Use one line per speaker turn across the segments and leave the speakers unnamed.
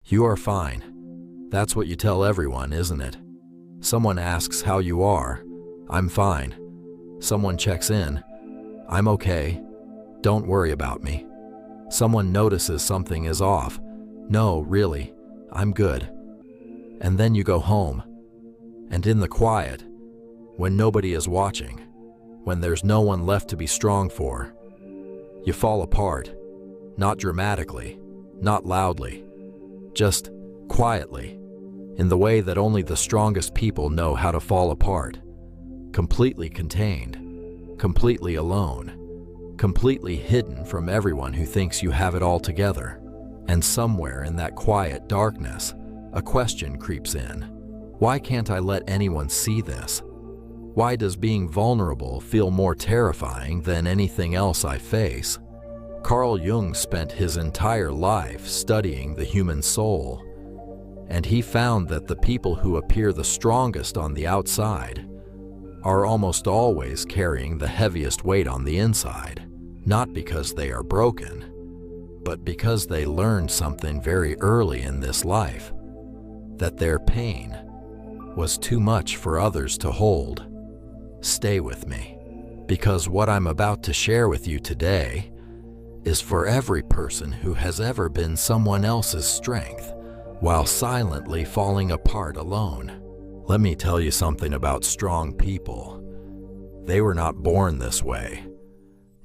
You are fine. That's what you tell everyone, isn't it? Someone asks how you are. I'm fine. Someone checks in. I'm okay. Don't worry about me. Someone notices something is off. No, really, I'm good. And then you go home. And in the quiet, when nobody is watching, when there's no one left to be strong for, you fall apart. Not dramatically, not loudly, just quietly, in the way that only the strongest people know how to fall apart. Completely contained, completely alone, completely hidden from everyone who thinks you have it all together. And somewhere in that quiet darkness, a question creeps in. Why can't I let anyone see this? Why does being vulnerable feel more terrifying than anything else I face? Carl Jung spent his entire life studying the human soul, and he found that the people who appear the strongest on the outside are almost always carrying the heaviest weight on the inside, not because they are broken, but because they learned something very early in this life, that their pain was too much for others to hold. Stay with me, because what I'm about to share with you today is for every person who has ever been someone else's strength while silently falling apart alone. Let me tell you something about strong people. They were not born this way.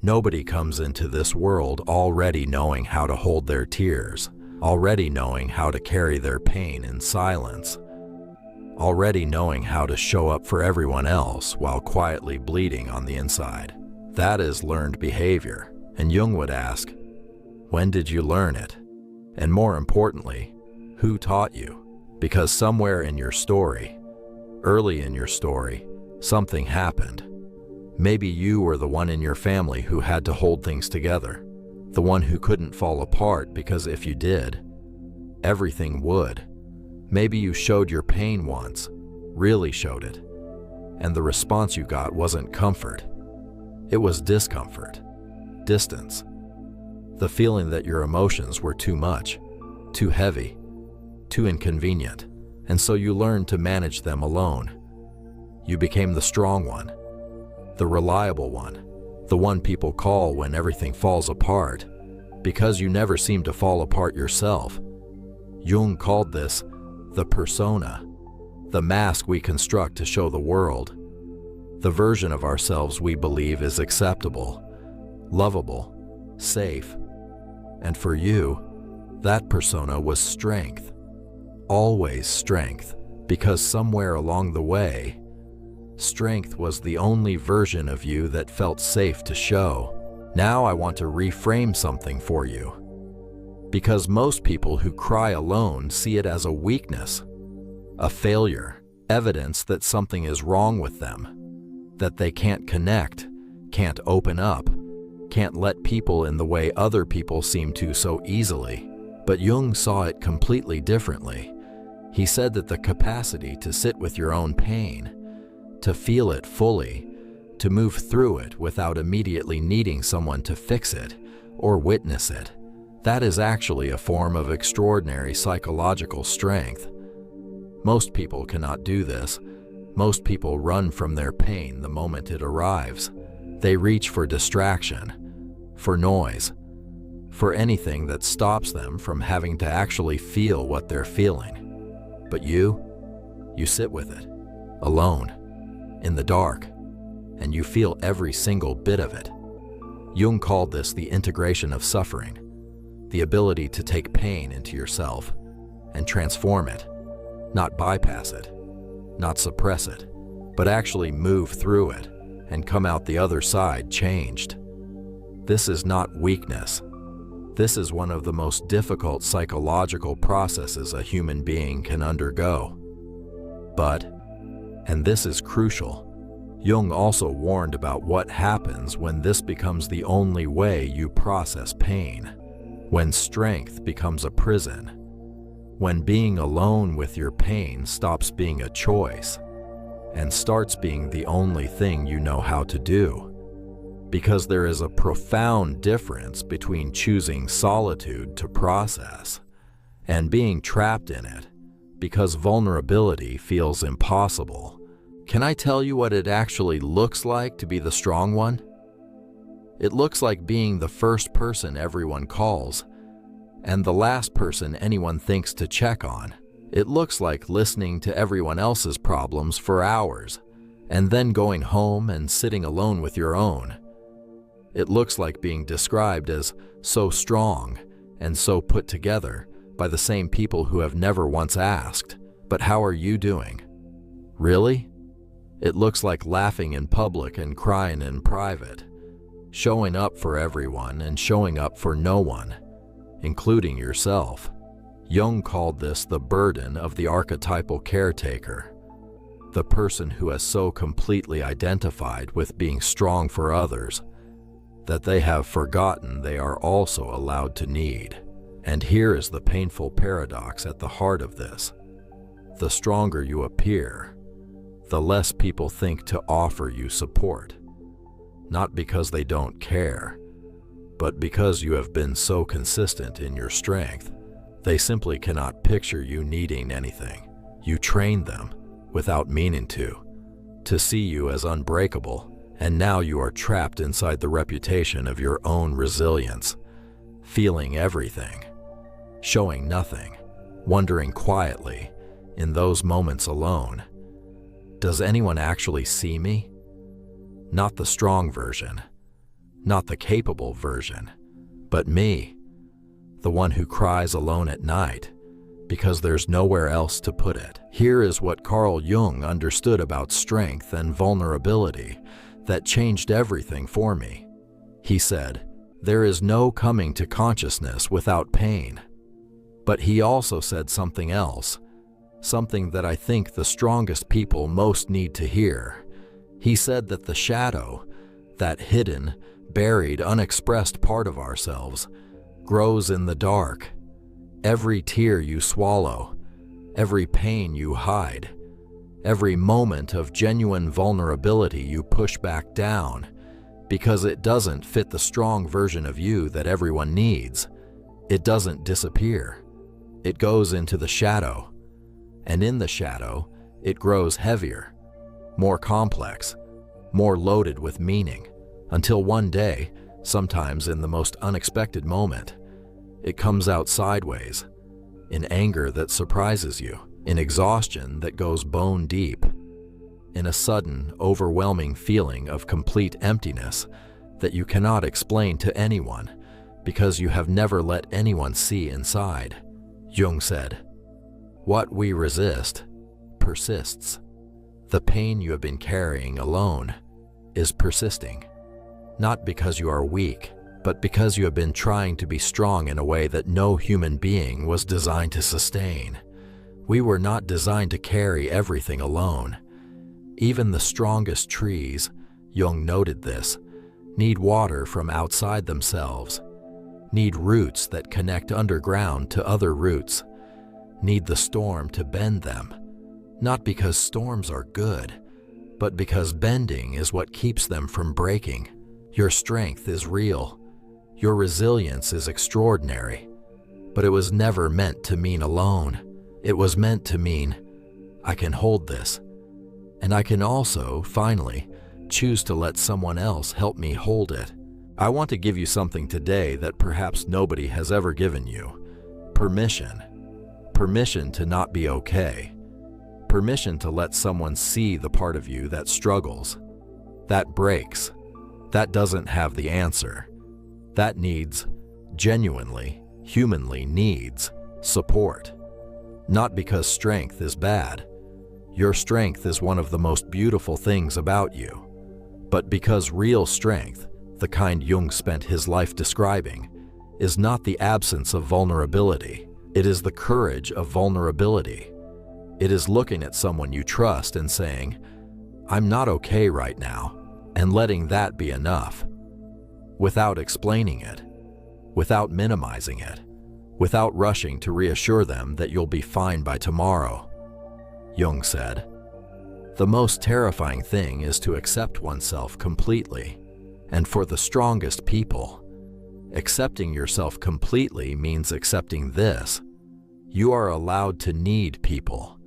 Nobody comes into this world already knowing how to hold their tears, already knowing how to carry their pain in silence, already knowing how to show up for everyone else while quietly bleeding on the inside. That is learned behavior. And Jung would ask, when did you learn it? And more importantly, who taught you? Because somewhere in your story, early in your story, something happened. Maybe you were the one in your family who had to hold things together, the one who couldn't fall apart because if you did, everything would. Maybe you showed your pain once, really showed it, and the response you got wasn't comfort. It was discomfort. Distance, the feeling that your emotions were too much, too heavy, too inconvenient, and so you learned to manage them alone. You became the strong one, the reliable one, the one people call when everything falls apart, because you never seem to fall apart yourself. Jung called this the persona, the mask we construct to show the world, the version of ourselves we believe is acceptable, lovable, safe. And for you, that persona was strength, always strength, because somewhere along the way, strength was the only version of you that felt safe to show. Now I want to reframe something for you, because most people who cry alone see it as a weakness, a failure, evidence that something is wrong with them, that they can't connect, can't open up, can't let people in the way other people seem to so easily. But Jung saw it completely differently. He said that the capacity to sit with your own pain, to feel it fully, to move through it without immediately needing someone to fix it or witness it, that is actually a form of extraordinary psychological strength. Most people cannot do this. Most people run from their pain the moment it arrives. They reach for distraction, for noise, for anything that stops them from having to actually feel what they're feeling. But you sit with it, alone, in the dark, and you feel every single bit of it. Jung called this the integration of suffering, the ability to take pain into yourself and transform it, not bypass it, not suppress it, but actually move through it and come out the other side changed. This is not weakness. This is one of the most difficult psychological processes a human being can undergo. But, and this is crucial, Jung also warned about what happens when this becomes the only way you process pain, when strength becomes a prison, when being alone with your pain stops being a choice and starts being the only thing you know how to do. Because there is a profound difference between choosing solitude to process and being trapped in it because vulnerability feels impossible. Can I tell you what it actually looks like to be the strong one? It looks like being the first person everyone calls and the last person anyone thinks to check on. It looks like listening to everyone else's problems for hours and then going home and sitting alone with your own. It looks like being described as so strong and so put together by the same people who have never once asked, "But how are you doing?" Really? It looks like laughing in public and crying in private, showing up for everyone and showing up for no one, including yourself. Jung called this the burden of the archetypal caretaker, the person who has so completely identified with being strong for others that they have forgotten they are also allowed to need. And here is the painful paradox at the heart of this. The stronger you appear, the less people think to offer you support, not because they don't care, but because you have been so consistent in your strength. They simply cannot picture you needing anything. You trained them, without meaning to see you as unbreakable, and now you are trapped inside the reputation of your own resilience, feeling everything, showing nothing, wondering quietly, in those moments alone, does anyone actually see me? Not the strong version, not the capable version, but me, the one who cries alone at night because there's nowhere else to put it. Here is what Carl Jung understood about strength and vulnerability that changed everything for me. He said, "There is no coming to consciousness without pain." But he also said something else, something that I think the strongest people most need to hear. He said that the shadow, that hidden, buried, unexpressed part of ourselves, grows in the dark. Every tear you swallow, every pain you hide, every moment of genuine vulnerability you push back down because it doesn't fit the strong version of you that everyone needs. It doesn't disappear. It goes into the shadow, and in the shadow, it grows heavier, more complex, more loaded with meaning, until one day, sometimes in the most unexpected moment, it comes out sideways, in anger that surprises you, in exhaustion that goes bone deep, in a sudden, overwhelming feeling of complete emptiness that you cannot explain to anyone because you have never let anyone see inside. Jung said, "What we resist persists. The pain you have been carrying alone is persisting, not because you are weak, but because you have been trying to be strong in a way that no human being was designed to sustain. We were not designed to carry everything alone. Even the strongest trees," Jung noted this, "need water from outside themselves, need roots that connect underground to other roots, need the storm to bend them, not because storms are good, but because bending is what keeps them from breaking. Your strength is real. Your resilience is extraordinary, but it was never meant to mean alone. It was meant to mean, I can hold this, and I can also, finally, choose to let someone else help me hold it." I want to give you something today that perhaps nobody has ever given you. Permission. Permission to not be okay. Permission to let someone see the part of you that struggles, that breaks, that doesn't have the answer, that needs, genuinely, humanly needs, support. Not because strength is bad. Your strength is one of the most beautiful things about you. But because real strength, the kind Jung spent his life describing, is not the absence of vulnerability. It is the courage of vulnerability. It is looking at someone you trust and saying, "I'm not okay right now," and letting that be enough, without explaining it, without minimizing it, without rushing to reassure them that you'll be fine by tomorrow. Jung said, "The most terrifying thing is to accept oneself completely, and for the strongest people, accepting yourself completely means accepting this. You are allowed to need people.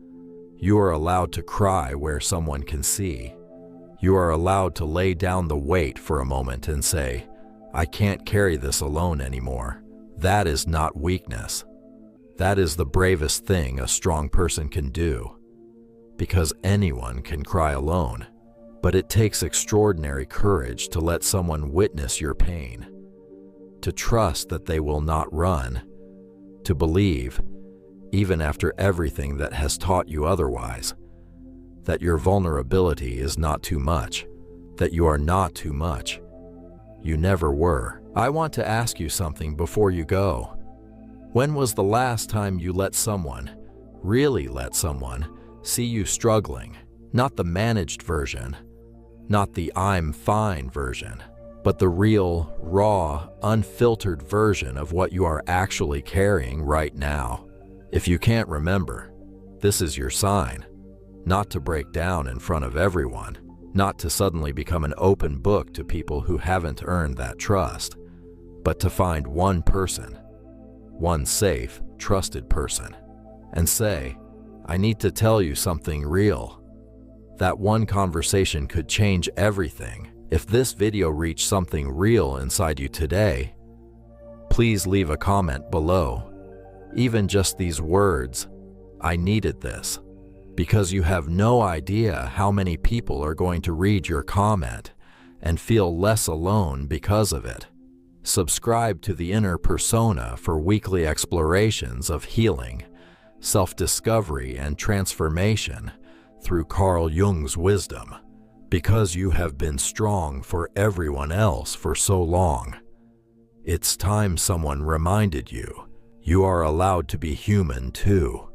You are allowed to cry where someone can see. You are allowed to lay down the weight for a moment and say, I can't carry this alone anymore. That is not weakness. That is the bravest thing a strong person can do. Because anyone can cry alone, but it takes extraordinary courage to let someone witness your pain, to trust that they will not run, to believe, even after everything that has taught you otherwise, that your vulnerability is not too much, that you are not too much. You never were. I want to ask you something before you go. When was the last time you let someone, really let someone, see you struggling? Not the managed version, not the I'm fine version, but the real, raw, unfiltered version of what you are actually carrying right now. If you can't remember, this is your sign. Not to break down in front of everyone, not to suddenly become an open book to people who haven't earned that trust, but to find one person, one safe, trusted person, and say, I need to tell you something real. That one conversation could change everything. If this video reached something real inside you today, please leave a comment below. Even just these words, I needed this. Because you have no idea how many people are going to read your comment and feel less alone because of it. Subscribe to the Inner Persona for weekly explorations of healing, self-discovery, and transformation through Carl Jung's wisdom. Because you have been strong for everyone else for so long, it's time someone reminded you, you are allowed to be human too.